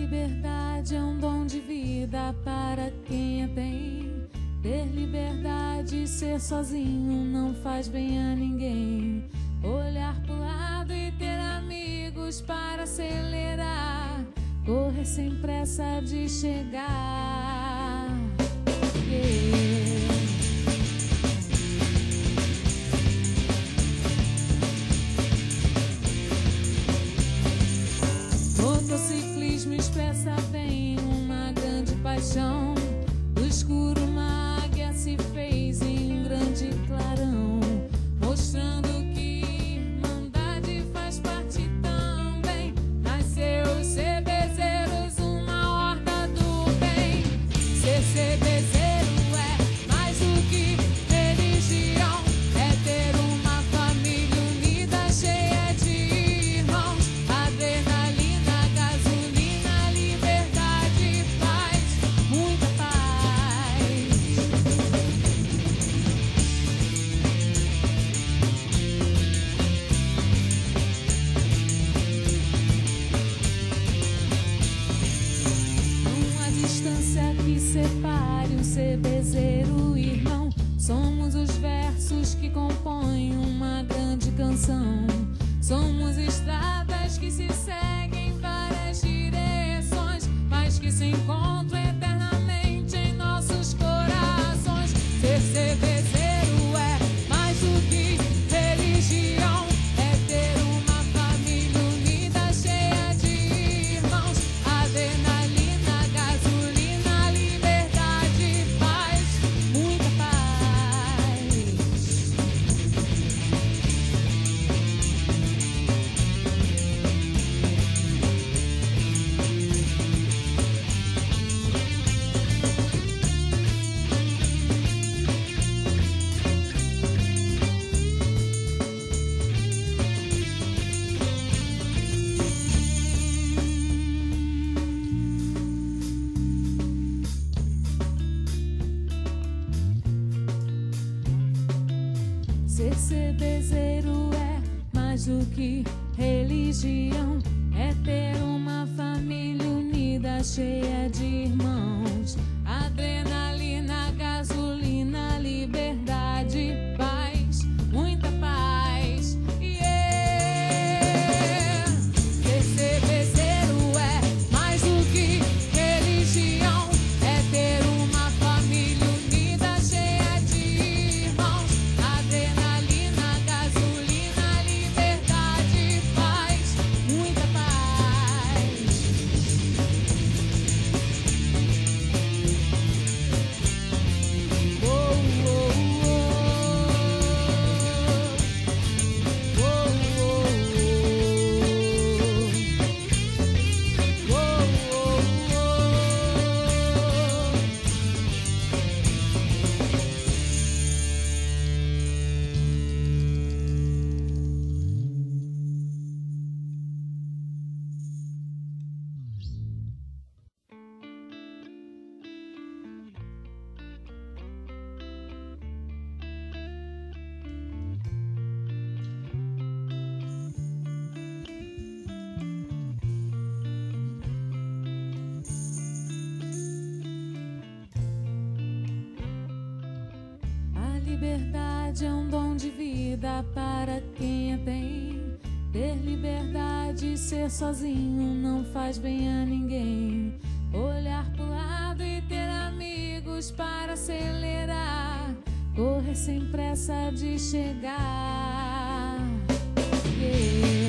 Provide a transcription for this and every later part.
liberdade é um dom de vida para quem a tem. Ter liberdade, ser sozinho não faz bem a ninguém. Olhar pro lado e ter amigos para acelerar. Correr sem pressa de chegar. Motociclismo expressa bem uma grande paixão. Do escuro uma águia se fez em um grande clarão, mostrando que irmandade faz parte também. Nasceu os CBzeiros, uma horda do bem. Ser CBzeiro é mais do que religião, é ter uma família unida, cheia de irmãos. Adrenalina, gasolina, liberdade, paz, muita paz. Não há distância que separe um CBzeiro irmão. Somos os versos que compõem uma grande canção. Somos estradas que se seguem em várias direções, mas que se encontram eternamente em nossos corações. Ser CBzeiro é mais do que religião, é ter uma família unida, cheia de irmãos. Adrenalina, gasolina, liberdade, paz, muita paz. Ser CBzeiro é mais do que religião, é ter uma família unida, cheia de irmãos. Adrenalina, gasolina, liberdade, paz, muita paz. Yeah! Ser CBzeiro é mais do que religião, é ter uma família unida, cheia de irmãos. Adrenalina, gasolina, liberdade, paz, muita paz. Oh, oh, oh. Oh, oh, oh. Oh, oh, oh. A liberdade é um dom de vida para quem a tem. Ter liberdade, ser sozinho não faz bem a ninguém. Olhar pro lado e ter amigos para acelerar. Correr sem pressa de chegar. Yeah.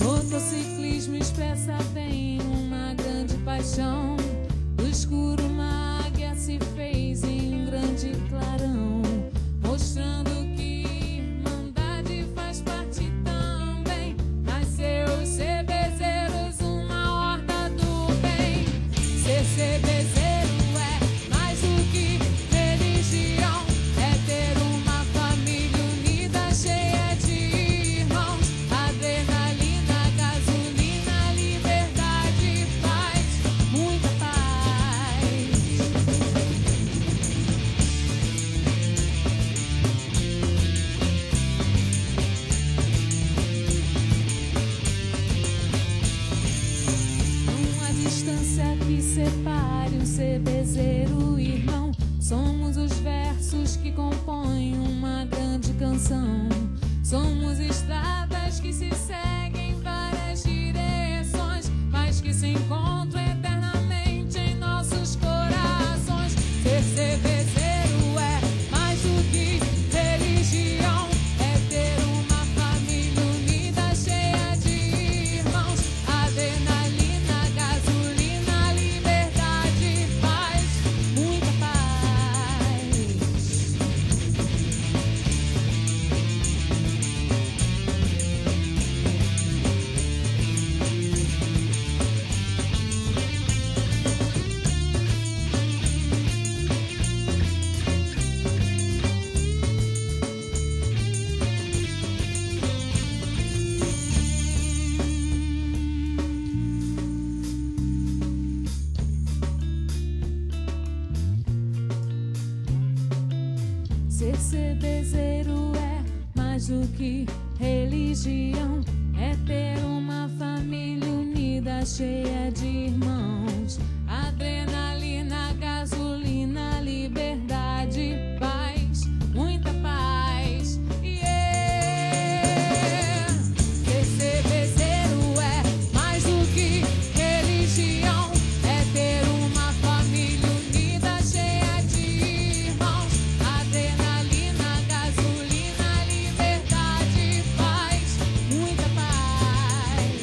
Motociclismo expressa bem uma grande paixão. Do escuro uma águia se fez em um grande clarão, mostrando que irmandade faz parte também. Nasceu os CBzeiros, uma horda do bem. Ser CBzeiro é mais do que religião, é ter uma família unida, cheia de irmãos. Adrenalina, gasolina, liberdade, paz, muita paz. separe o cebezeiro, irmão. Somos os versos que compõem uma grande canção. Somos estradas que se seguem em várias direções, mas que se encontram eternamente em nossos corações. Ser cebezeiro é mais do que religião, é ter uma família unida, cheia de irmãos. Adrenalina, gasolina, liberdade, paz, muita paz. Ser cebezeiro é mais do que religião, é ter uma família unida, cheia de irmãos. Adrenalina, gasolina, liberdade, paz, muita paz. Yeah! Ser cebezeiro é mais do que religião, é ter uma família unida, cheia de irmãos. Adrenalina, gasolina, liberdade, paz, muita paz.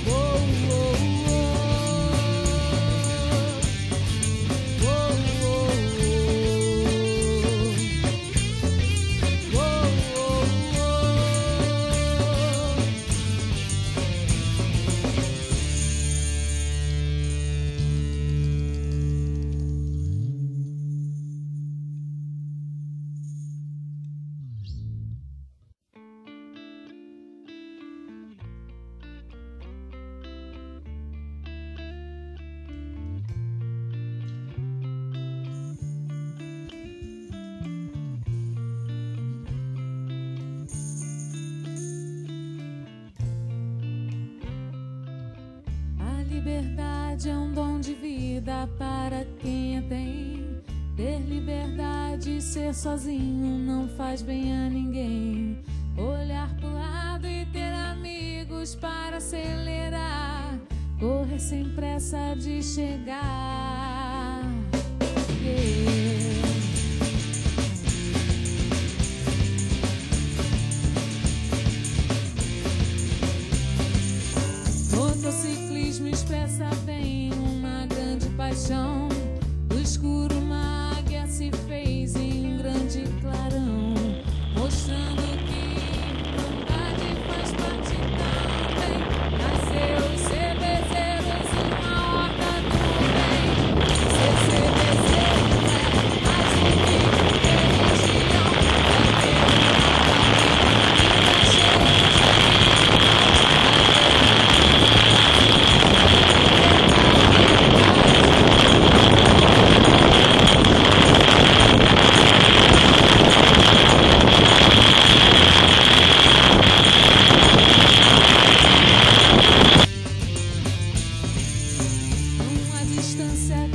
Oh, oh, oh. Oh, oh, oh. Oh, oh, A liberdade é um dom de vida para quem a tem. Ter liberdade e ser sozinho não faz bem a ninguém. Olhar pro lado e ter amigos para acelerar, correr sem pressa de chegar. Yeah. Motociclismo expressa bem uma grande paixão. Do escuro uma águia se fez em um grande clarão, mostrando que bondade faz parte também. Nasceu os cebezeiros, uma horta do bem. Ser cebezeiro é mais do que religião, é ter uma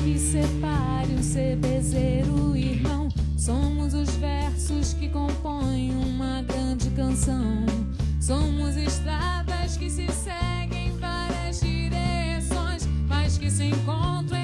que separe o cebezeiro, irmão. Somos os versos que compõem uma grande canção. Somos estradas que se seguem em várias direções, mas que se encontram